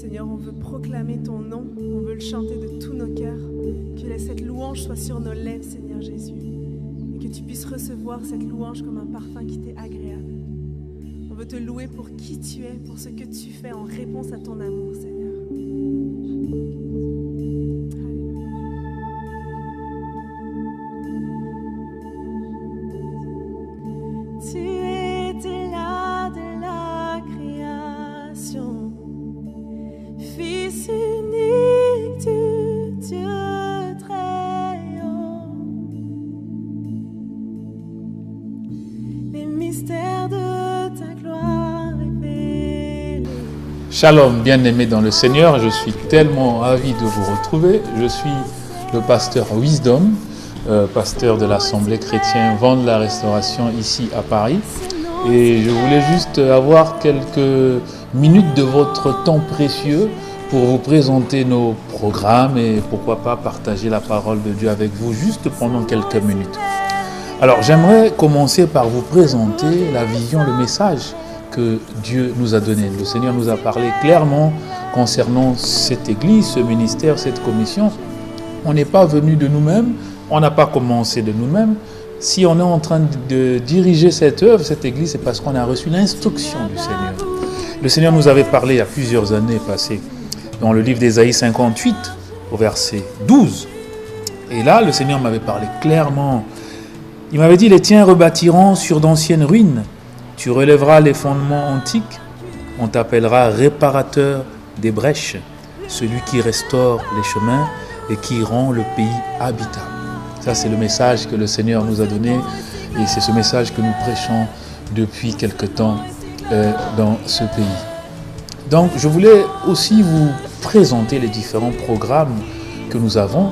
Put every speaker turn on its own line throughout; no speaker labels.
Seigneur, on veut proclamer ton nom, on veut le chanter de tous nos cœurs. Que cette louange soit sur nos lèvres, Seigneur Jésus. Et que tu puisses recevoir cette louange comme un parfum qui t'est agréable. On veut te louer pour qui tu es, pour ce que tu fais en réponse à ton amour, Seigneur.
Shalom, bien-aimés dans le Seigneur, je suis tellement ravi de vous retrouver. Je suis le pasteur Wisdom, pasteur de l'Assemblée chrétienne Vent de la Restauration ici à Paris. Et je voulais juste avoir quelques minutes de votre temps précieux pour vous présenter nos programmes et pourquoi pas partager la parole de Dieu avec vous juste pendant quelques minutes. Alors j'aimerais commencer par vous présenter la vision, le message que Dieu nous a donné. Le Seigneur nous a parlé clairement concernant cette église, ce ministère, cette commission. On n'est pas venu de nous-mêmes, on n'a pas commencé de nous-mêmes. Si on est en train de diriger cette œuvre, cette église, c'est parce qu'on a reçu l'instruction du Seigneur. Le Seigneur nous avait parlé il y a plusieurs années passées, dans le livre d'Ésaïe 58, au verset 12. Et là, le Seigneur m'avait parlé clairement. Il m'avait dit, les tiens rebâtiront sur d'anciennes ruines. Tu relèveras les fondements antiques, on t'appellera réparateur des brèches, celui qui restaure les chemins et qui rend le pays habitable. Ça, c'est le message que le Seigneur nous a donné et c'est ce message que nous prêchons depuis quelque temps dans ce pays. Donc, je voulais aussi vous présenter les différents programmes que nous avons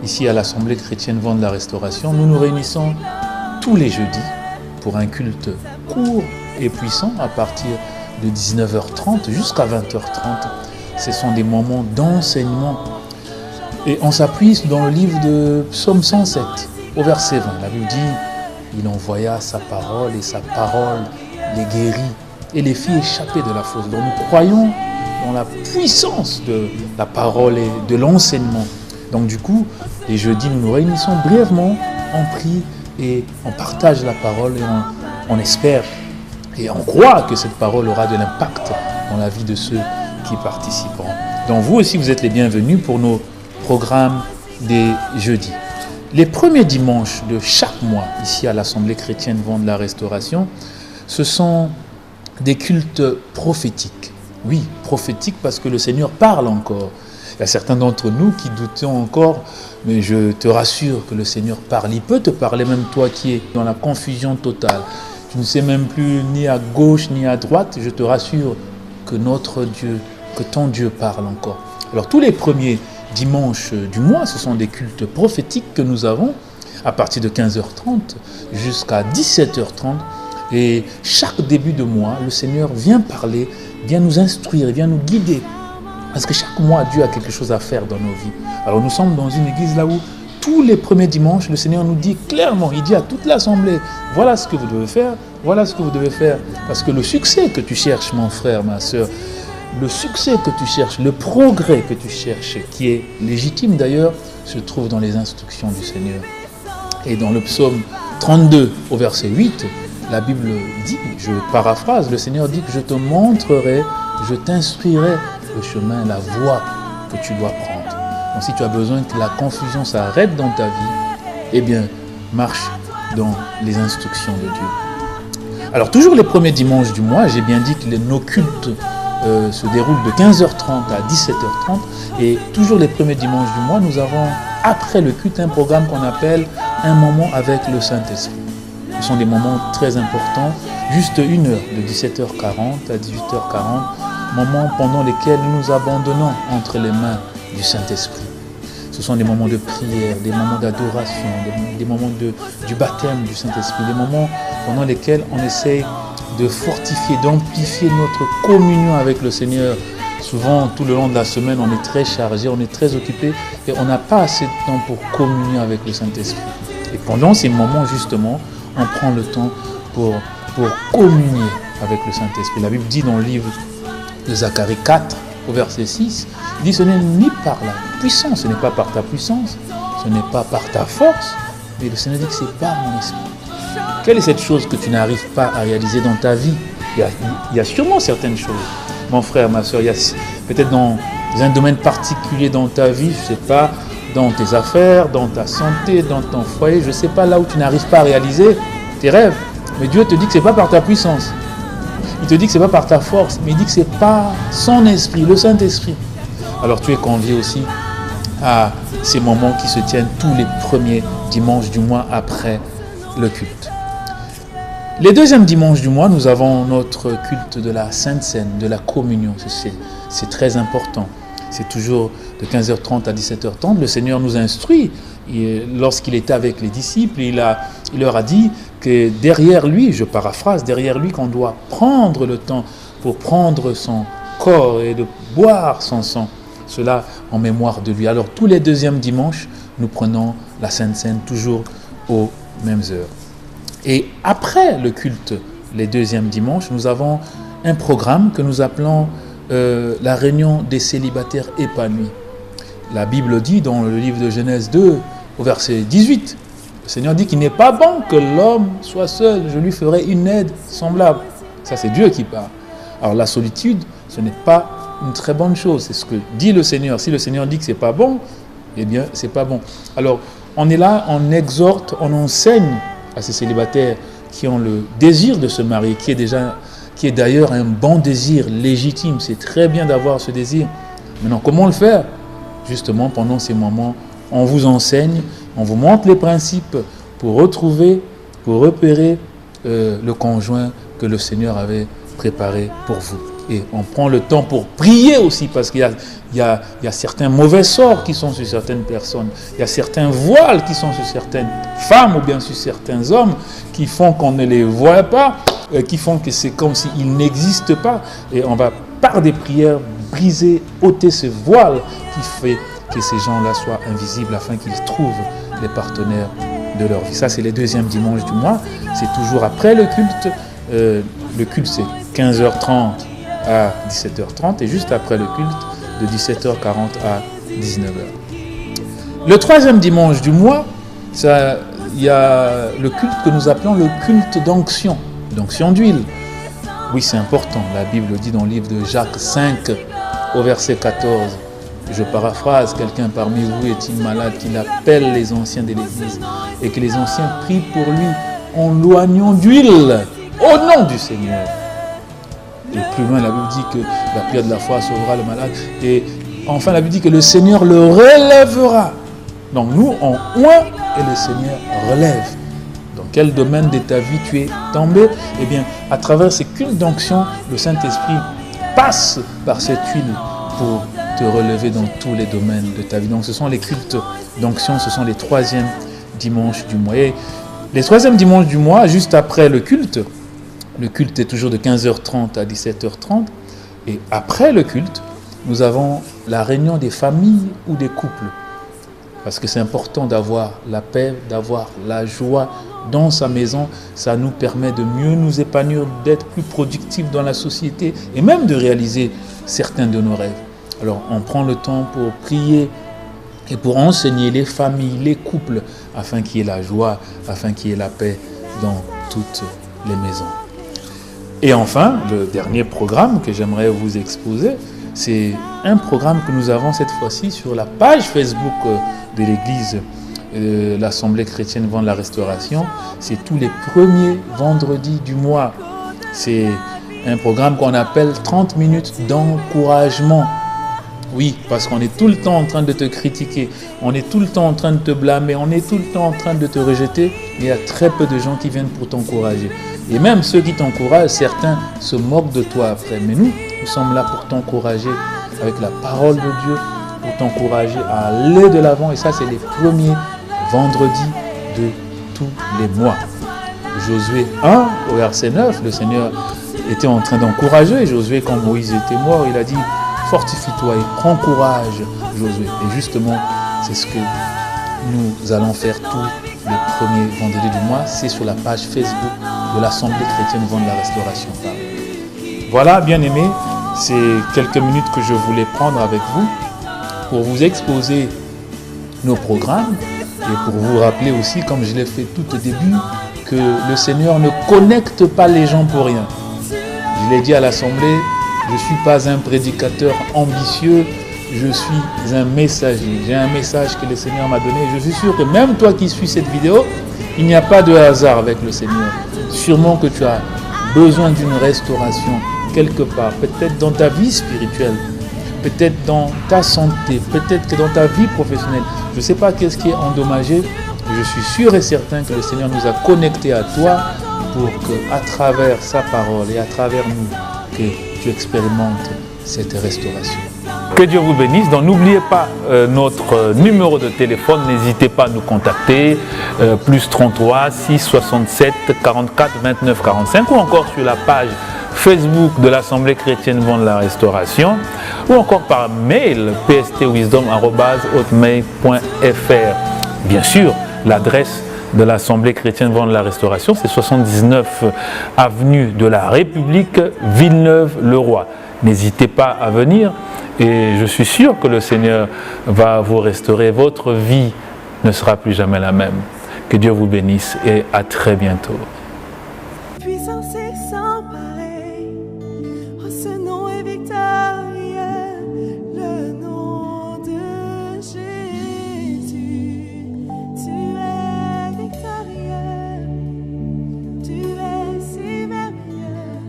ici à l'Assemblée chrétienne Vent de la Restauration. Nous nous réunissons tous les jeudis pour un culte court et puissant à partir de 19h30 jusqu'à 20h30. Ce sont des moments d'enseignement. Et on s'appuie dans le livre de Psaume 107, au verset 20. La Bible dit, il envoya sa parole et sa parole les guérit et les fit échapper de la fosse. Donc nous croyons dans la puissance de la parole et de l'enseignement. Donc du coup, les jeudis, nous nous réunissons brièvement, on prie et on partage la parole et on espère et on croit que cette parole aura de l'impact dans la vie de ceux qui participeront. Donc vous aussi, vous êtes les bienvenus pour nos programmes des jeudis. Les premiers dimanches de chaque mois, ici à l'Assemblée chrétienne Vent de la Restauration, ce sont des cultes prophétiques. Oui, prophétiques parce que le Seigneur parle encore. Il y a certains d'entre nous qui doutent encore, mais je te rassure que le Seigneur parle. Il peut te parler, même toi qui es dans la confusion totale. Tu ne sais même plus ni à gauche ni à droite. Je te rassure que notre Dieu, que ton Dieu parle encore. Alors tous les premiers dimanches du mois, ce sont des cultes prophétiques que nous avons à partir de 15h30 jusqu'à 17h30. Et chaque début de mois, le Seigneur vient parler, vient nous instruire, vient nous guider. Parce que chaque mois, Dieu a quelque chose à faire dans nos vies. Alors nous sommes dans une église là où tous les premiers dimanches, le Seigneur nous dit clairement, il dit à toute l'assemblée, voilà ce que vous devez faire, voilà ce que vous devez faire. Parce que le succès que tu cherches, mon frère, ma soeur, le succès que tu cherches, le progrès que tu cherches, qui est légitime d'ailleurs, se trouve dans les instructions du Seigneur. Et dans le psaume 32 au verset 8, la Bible dit, je paraphrase, le Seigneur dit que je te montrerai, je t'instruirai le chemin, la voie que tu dois prendre. Donc si tu as besoin que la confusion s'arrête dans ta vie, eh bien, marche dans les instructions de Dieu. Alors toujours les premiers dimanches du mois, j'ai bien dit que nos cultes se déroulent de 15h30 à 17h30 et toujours les premiers dimanches du mois, nous avons après le culte un programme qu'on appelle un moment avec le Saint-Esprit. Ce sont des moments très importants, juste une heure, de 17h40 à 18h40, moments pendant lesquels nous nous abandonnons entre les mains du Saint-Esprit. Ce sont des moments de prière, des moments d'adoration, des moments du baptême du Saint-Esprit, des moments pendant lesquels on essaye de fortifier, d'amplifier notre communion avec le Seigneur. Souvent, tout le long de la semaine, on est très chargé, on est très occupé et on n'a pas assez de temps pour communier avec le Saint-Esprit. Et pendant ces moments, justement, on prend le temps pour communier avec le Saint-Esprit. La Bible dit dans le livre de Zacharie 4, au verset 6, il dit, ce n'est ni par la puissance, ce n'est pas par ta puissance, ce n'est pas par ta force, mais le Seigneur dit que c'est par mon esprit. Quelle est cette chose que tu n'arrives pas à réaliser dans ta vie? Il y a sûrement certaines choses. Mon frère, ma soeur, il y a peut-être dans un domaine particulier dans ta vie, je ne sais pas, dans tes affaires, dans ta santé, dans ton foyer, je ne sais pas, là où tu n'arrives pas à réaliser tes rêves. Mais Dieu te dit que ce n'est pas par ta puissance. Il te dit que ce n'est pas par ta force, mais il dit que c'est par son esprit, le Saint-Esprit. Alors tu es convié aussi à ces moments qui se tiennent tous les premiers dimanches du mois après le culte. Les deuxièmes dimanches du mois, nous avons notre culte de la Sainte Seine, de la communion. C'est très important. C'est toujours de 15h30 à 17h30. Le Seigneur nous instruit. Lorsqu'il était avec les disciples, il leur a dit que derrière lui, je paraphrase, derrière lui qu'on doit prendre le temps pour prendre son corps et de boire son sang. Cela en mémoire de lui. Alors tous les deuxièmes dimanches, nous prenons la Sainte Seine toujours aux mêmes heures. Et après le culte, les deuxièmes dimanches, nous avons un programme que nous appelons la réunion des célibataires épanouis. La Bible dit dans le livre de Genèse 2, au verset 18, le Seigneur dit qu'il n'est pas bon que l'homme soit seul, je lui ferai une aide semblable. Ça, c'est Dieu qui parle. Alors la solitude, ce n'est pas une très bonne chose, c'est ce que dit le Seigneur. Si le Seigneur dit que ce n'est pas bon, eh bien, ce n'est pas bon. Alors, on est là, on exhorte, on enseigne à ces célibataires qui ont le désir de se marier, qui est d'ailleurs un bon désir légitime. C'est très bien d'avoir ce désir. Maintenant, comment le faire? Justement, pendant ces moments, on vous enseigne, on vous montre les principes pour retrouver, pour repérer le conjoint que le Seigneur avait préparé pour vous. Et on prend le temps pour prier aussi, parce qu'il y a certains mauvais sorts qui sont sur certaines personnes. Il y a certains voiles qui sont sur certaines femmes ou bien sur certains hommes qui font qu'on ne les voit pas, qui font que c'est comme s'ils n'existent pas. Et on va, par des prières, briser, ôter ce voile qui fait que ces gens-là soient invisibles afin qu'ils trouvent les partenaires de leur vie. Ça, c'est les deuxièmes dimanches du mois. C'est toujours après le culte. Le culte, c'est 15h30 à 17h30 et juste après le culte de 17h40 à 19h. Le troisième dimanche du mois, il y a le culte que nous appelons le culte d'onction d'huile. Oui, c'est important. La Bible dit dans le livre de Jacques 5 au verset 14, je paraphrase, quelqu'un parmi vous est-il malade, qu'il appelle les anciens de l'Église et que les anciens prient pour lui en loignant d'huile au nom du Seigneur. Et plus loin, la Bible dit que la prière de la foi sauvera le malade. Et enfin, la Bible dit que le Seigneur le relèvera. Donc nous, on oint et le Seigneur relève. Dans quel domaine de ta vie tu es tombé? Eh bien, à travers ces cultes d'onction, le Saint-Esprit passe par cette huile pour te relever dans tous les domaines de ta vie. Donc ce sont les cultes d'onction, ce sont les troisièmes dimanches du mois. Et les troisièmes dimanches du mois, juste après le culte est toujours de 15h30 à 17h30. Et après le culte, nous avons la réunion des familles ou des couples. Parce que c'est important d'avoir la paix, d'avoir la joie dans sa maison. Ça nous permet de mieux nous épanouir, d'être plus productifs dans la société et même de réaliser certains de nos rêves. Alors on prend le temps pour prier et pour enseigner les familles, les couples, afin qu'il y ait la joie, afin qu'il y ait la paix dans toutes les maisons. Et enfin, le dernier programme que j'aimerais vous exposer, c'est un programme que nous avons cette fois-ci sur la page Facebook de l'Église, l'Assemblée chrétienne Vent de la Restauration. C'est tous les premiers vendredis du mois. C'est un programme qu'on appelle 30 minutes d'encouragement. Oui, parce qu'on est tout le temps en train de te critiquer, on est tout le temps en train de te blâmer, on est tout le temps en train de te rejeter. Il y a très peu de gens qui viennent pour t'encourager. Et même ceux qui t'encouragent, certains se moquent de toi après. Mais nous sommes là pour t'encourager avec la parole de Dieu, pour t'encourager à aller de l'avant. Et ça, c'est les premiers vendredis de tous les mois. Josué 1, au verset 9, le Seigneur était en train d'encourager Josué quand Moïse était mort. Il a dit, fortifie-toi et prends courage, Josué. Et justement, c'est ce que nous allons faire tous les premiers vendredis du mois. C'est sur la page Facebook de l'Assemblée chrétienne Vent de la Restauration. Voilà, bien-aimés, c'est quelques minutes que je voulais prendre avec vous pour vous exposer nos programmes et pour vous rappeler aussi, comme je l'ai fait tout au début, que le Seigneur ne connecte pas les gens pour rien. Je l'ai dit à l'Assemblée, je ne suis pas un prédicateur ambitieux, je suis un messager. J'ai un message que le Seigneur m'a donné. Je suis sûr que même toi qui suis cette vidéo, il n'y a pas de hasard avec le Seigneur. Sûrement que tu as besoin d'une restauration quelque part, peut-être dans ta vie spirituelle, peut-être dans ta santé, peut-être que dans ta vie professionnelle. Je ne sais pas qu'est-ce qui est endommagé. Je suis sûr et certain que le Seigneur nous a connectés à toi pour qu'à travers sa parole et à travers nous, que tu expérimentes cette restauration. Que Dieu vous bénisse. Donc n'oubliez pas notre numéro de téléphone, n'hésitez pas à nous contacter, plus 33 6 67 44 29 45 ou encore sur la page Facebook de l'Assemblée chrétienne Vent de la Restauration ou encore par mail pstwisdom@hotmail.fr. Bien sûr, l'adresse de l'Assemblée chrétienne Vent de la Restauration, c'est 79 avenue de la République, Villeneuve-le-Roi. N'hésitez pas à venir et je suis sûr que le Seigneur va vous restaurer. Votre vie ne sera plus jamais la même. Que Dieu vous bénisse et à très bientôt.
Puissance et sans pareil, oh, ce nom est victorieux, le nom de Jésus. Tu es victorieux, tu es si merveilleux.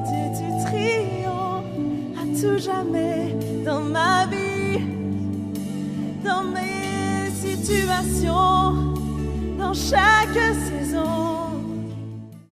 Dieu, tu triomphes à tout jamais dans ma vie, dans mes situations, dans chaque saison.